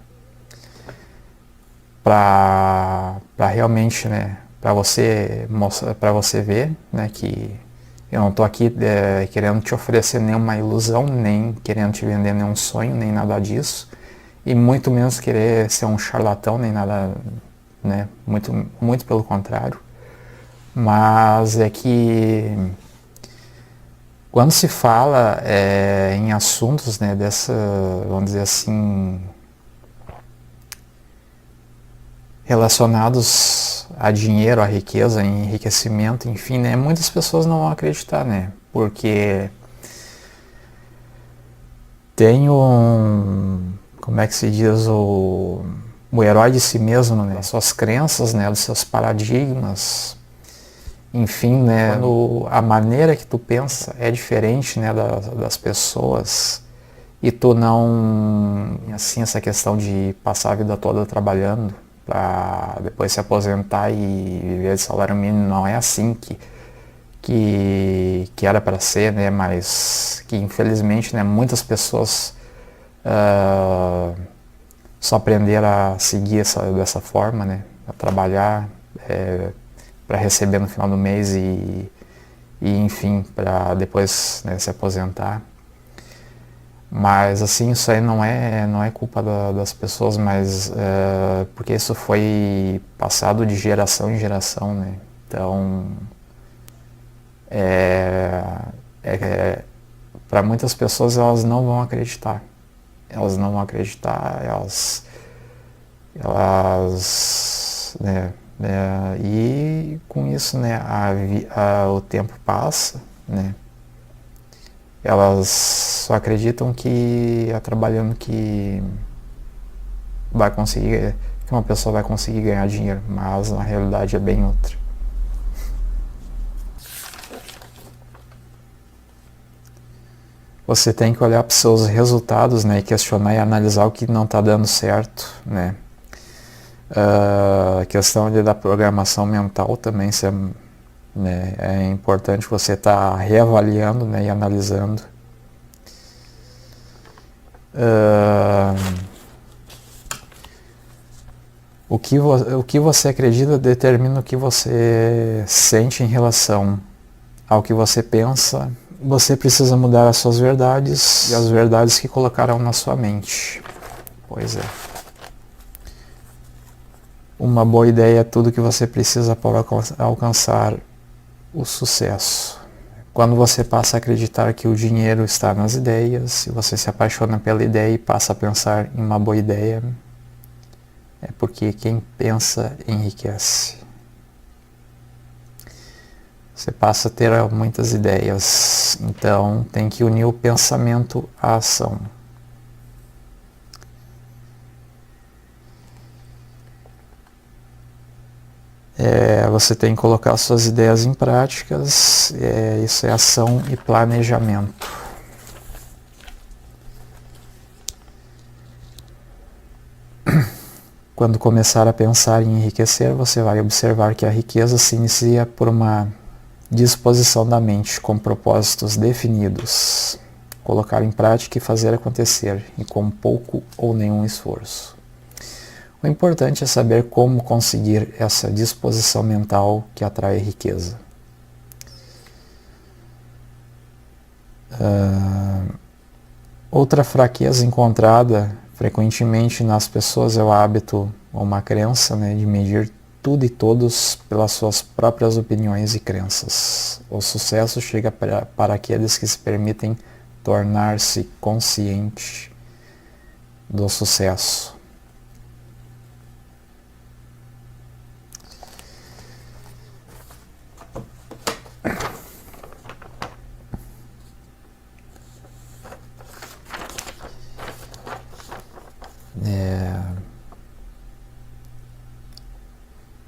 Speaker 1: realmente, né, para você ver, né, que Eu não estou aqui querendo te oferecer nenhuma ilusão, nem querendo te vender nenhum sonho, nem nada disso. E muito menos querer ser um charlatão, nem nada, né? Muito, muito pelo contrário. Mas é que quando se fala em assuntos, né, dessa, vamos dizer assim, relacionados a dinheiro, a riqueza, enriquecimento, enfim, né, muitas pessoas não vão acreditar, né, porque tem como é que se diz, o herói de si mesmo, né, das suas crenças, né, dos seus paradigmas, enfim, né, quando a maneira que tu pensa é diferente, né, das pessoas, e tu não, assim, essa questão de passar a vida toda trabalhando para depois se aposentar e viver de salário mínimo, não é assim que era para ser, né, mas que infelizmente, né, muitas pessoas só aprenderam a seguir dessa forma, né, a trabalhar para receber no final do mês e enfim, para depois, né, se aposentar. Mas assim, isso aí não é culpa das pessoas, mas porque isso foi passado de geração em geração, né? Então, para muitas pessoas elas não vão acreditar. Elas não vão acreditar, né, e com isso, né, o tempo passa, né? Elas só acreditam que é trabalhando que vai conseguir, que uma pessoa vai conseguir ganhar dinheiro, mas na realidade é bem outra. Você tem que olhar para os seus resultados, né, e questionar e analisar o que não está dando certo, né. A questão da programação mental também, né, é importante você estar reavaliando, né, e analisando. O que você acredita determina o que você sente em relação ao que você pensa. Você precisa mudar as suas verdades e as verdades que colocaram na sua mente. Pois é. Uma boa ideia é tudo que você precisa para alcançar o sucesso. Quando você passa a acreditar que o dinheiro está nas ideias, se você se apaixona pela ideia e passa a pensar em uma boa ideia, é porque quem pensa enriquece. Você passa a ter muitas ideias, então tem que unir o pensamento à ação. Você tem que colocar suas ideias em práticas, isso é ação e planejamento. Quando começar a pensar em enriquecer, você vai observar que a riqueza se inicia por uma disposição da mente com propósitos definidos, colocar em prática e fazer acontecer, e com pouco ou nenhum esforço. O importante é saber como conseguir essa disposição mental que atrai riqueza. Outra fraqueza encontrada frequentemente nas pessoas é o hábito ou uma crença, né, de medir tudo e todos pelas suas próprias opiniões e crenças. O sucesso chega para aqueles que se permitem tornar-se consciente do sucesso.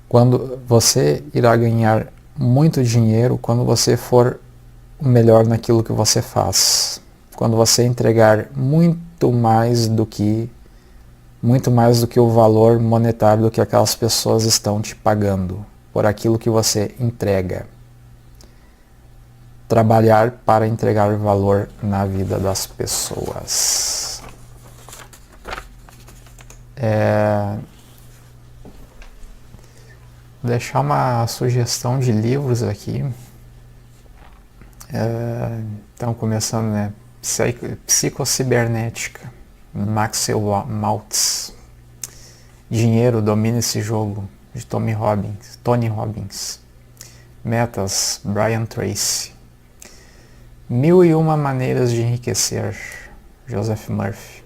Speaker 1: Quando você irá ganhar muito dinheiro quando você for o melhor naquilo que você faz. Quando você entregar muito mais do que o valor monetário do que aquelas pessoas estão te pagando por aquilo que você entrega. Trabalhar para entregar valor na vida das pessoas. Deixar uma sugestão de livros aqui. Então, começando, né? Psicocibernética, Maxwell Maltz. Dinheiro, domina esse jogo, de Tony Robbins. Metas, Brian Tracy. 1001 maneiras de enriquecer, Joseph Murphy.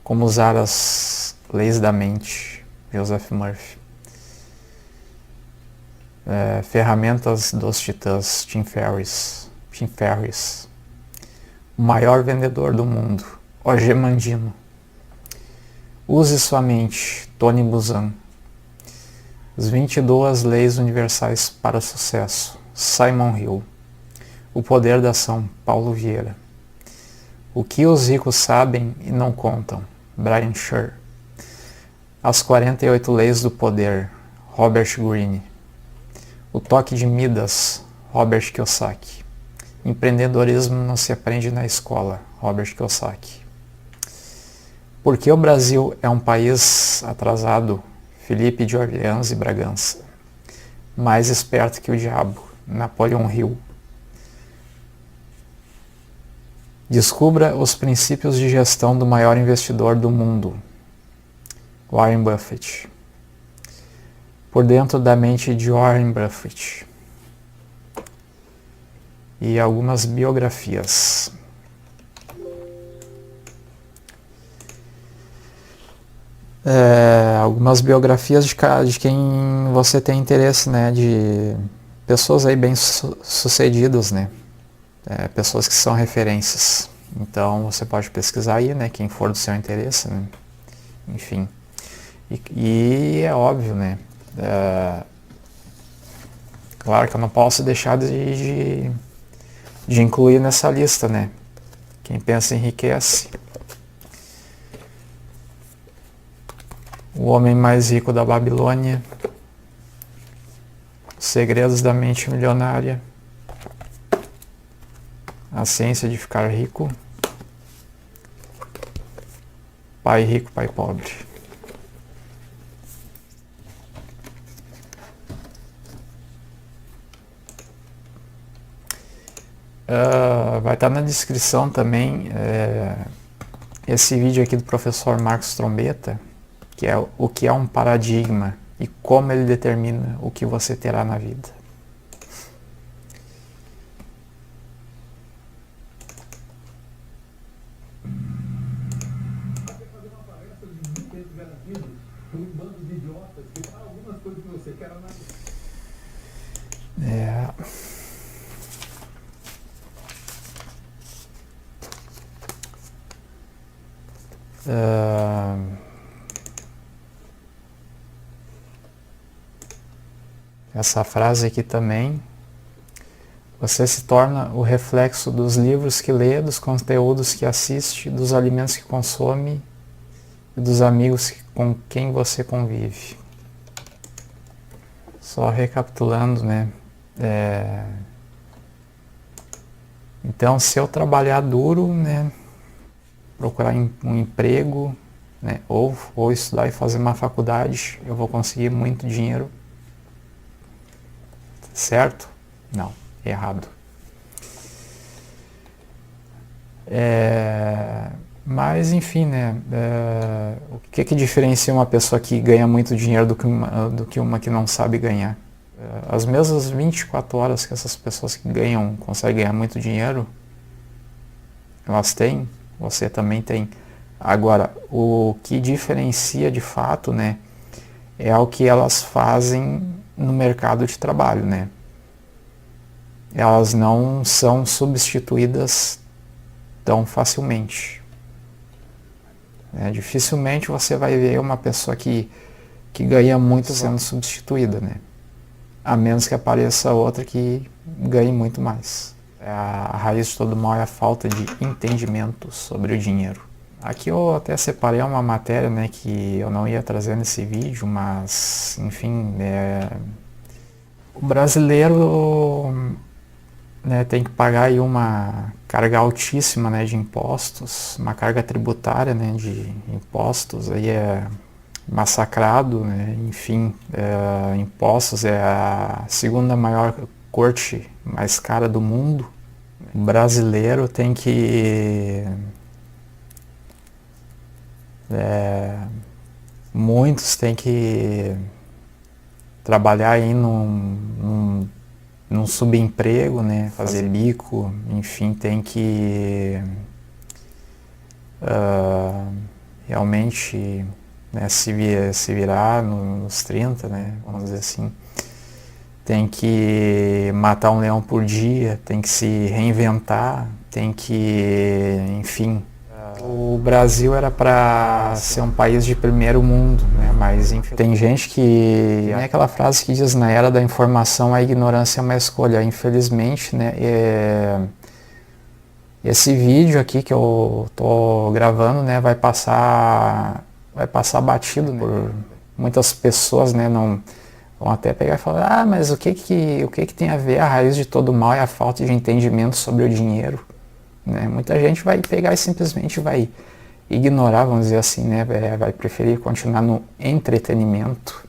Speaker 1: Como usar as leis da mente, Joseph Murphy. Ferramentas dos Titãs, Tim Ferriss. O maior vendedor do mundo, O.G. Mandino. Use sua mente, Tony Buzan. As 22 leis universais para o sucesso, Simon Hill. O poder da ação, Paulo Vieira. O que os ricos sabem e não contam, Brian Scher. As 48 leis do poder, Robert Greene. O toque de Midas, Robert Kiyosaki. Empreendedorismo não se aprende na escola, Robert Kiyosaki. Por que o Brasil é um país atrasado, Felipe de Orleans e Bragança. Mais esperto que o diabo, Napoleon Hill. Descubra os princípios de gestão do maior investidor do mundo, Warren Buffett. Por dentro da mente de Warren Buffett. E algumas biografias. Algumas biografias de quem você tem interesse, né? De pessoas aí bem sucedidas, né? Pessoas que são referências. Então você pode pesquisar aí, né? Quem for do seu interesse, né? Enfim. E é óbvio, né? Claro que eu não posso deixar de incluir nessa lista, né? Quem pensa enriquece. O homem mais rico da Babilônia. Os segredos da mente milionária. A ciência de ficar rico. Pai rico, pai pobre. Vai estar na descrição também esse vídeo aqui do professor Marcos Trombetta, que é o que é um paradigma e como ele determina o que você terá na vida. Essa frase aqui também. Você se torna o reflexo dos livros que lê, dos conteúdos que assiste, dos alimentos que consome e dos amigos com quem você convive. Só recapitulando, né? Então, se eu trabalhar duro, né? Procurar um emprego, né? Ou estudar e fazer uma faculdade, eu vou conseguir muito dinheiro. Certo? Não, errado. Mas enfim, né? O que diferencia uma pessoa que ganha muito dinheiro do que uma que não sabe ganhar? As mesmas 24 horas que essas pessoas que conseguem ganhar muito dinheiro, elas têm, você também tem. Agora, o que diferencia de fato, né, é o que elas fazem no mercado de trabalho, né? Elas não são substituídas tão facilmente. Dificilmente você vai ver uma pessoa que ganha muito sendo substituída, né? A menos que apareça outra que ganhe muito mais. A raiz de todo mal é a falta de entendimento sobre o dinheiro. Aqui eu até separei uma matéria, né, que eu não ia trazer nesse vídeo, mas enfim, o brasileiro, né, tem que pagar aí uma carga altíssima, né, de impostos, uma carga tributária, né, de impostos, aí é massacrado, né, enfim, impostos é a segunda maior corte mais cara do mundo, O brasileiro tem que... muitos têm que trabalhar aí num subemprego, né? Fazer bico, enfim, tem que realmente, né, se virar nos 30, né? Vamos dizer assim. Tem que matar um leão por dia, tem que se reinventar, tem que, enfim. O Brasil era para ser um país de primeiro mundo, né? Mas enfim, tem gente que... Tem aquela frase que diz, na era da informação a ignorância é uma escolha. Infelizmente, né, esse vídeo aqui que eu tô gravando, né, vai passar batido, né, por muitas pessoas, né, não vão até pegar e falar, mas o que tem a ver? A raiz de todo mal é a falta de entendimento sobre o dinheiro. Né? Muita gente vai pegar e simplesmente vai ignorar, vamos dizer assim, né? Vai preferir continuar no entretenimento.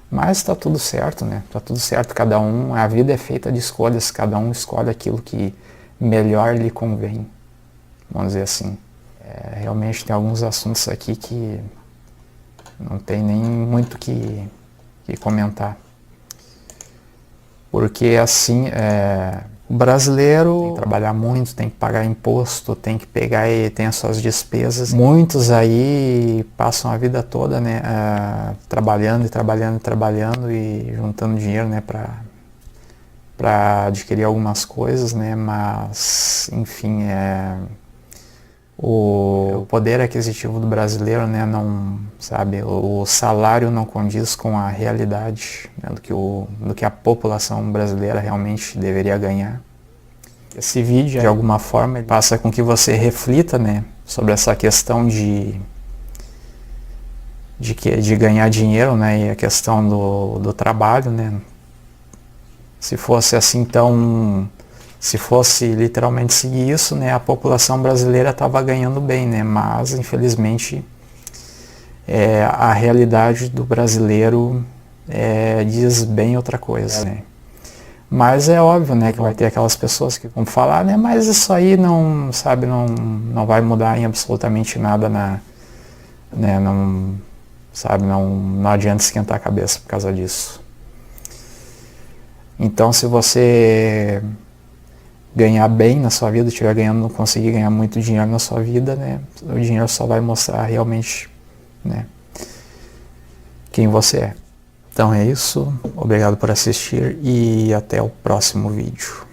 Speaker 1: Mas está tudo certo, né? Tá tudo certo, cada um, a vida é feita de escolhas, cada um escolhe aquilo que melhor lhe convém, vamos dizer assim. Realmente tem alguns assuntos aqui que não tem nem muito que comentar. Porque assim, o brasileiro tem que trabalhar muito, tem que pagar imposto, tem que pegar e tem as suas despesas. Muitos aí passam a vida toda, né, trabalhando e juntando dinheiro, né, para adquirir algumas coisas, né, mas enfim, o poder aquisitivo do brasileiro, né, não, sabe, o salário não condiz com a realidade, né, do que a população brasileira realmente deveria ganhar. Esse vídeo, de alguma forma, ele passa com que você reflita, né, sobre essa questão de ganhar dinheiro, né, e a questão do trabalho, né. Se fosse assim tão... Se fosse literalmente seguir isso, né, a população brasileira estava ganhando bem, né, mas infelizmente a realidade do brasileiro diz bem outra coisa, né. Mas é óbvio, né, que vai ter aquelas pessoas que vão falar, né, mas isso aí não, sabe, não vai mudar em absolutamente nada né, não, sabe, não adianta esquentar a cabeça por causa disso. Então, se você ganhar bem na sua vida, estiver ganhando, não conseguir ganhar muito dinheiro na sua vida, né, o dinheiro só vai mostrar realmente, né, quem você é. Então é isso, obrigado por assistir e até o próximo vídeo.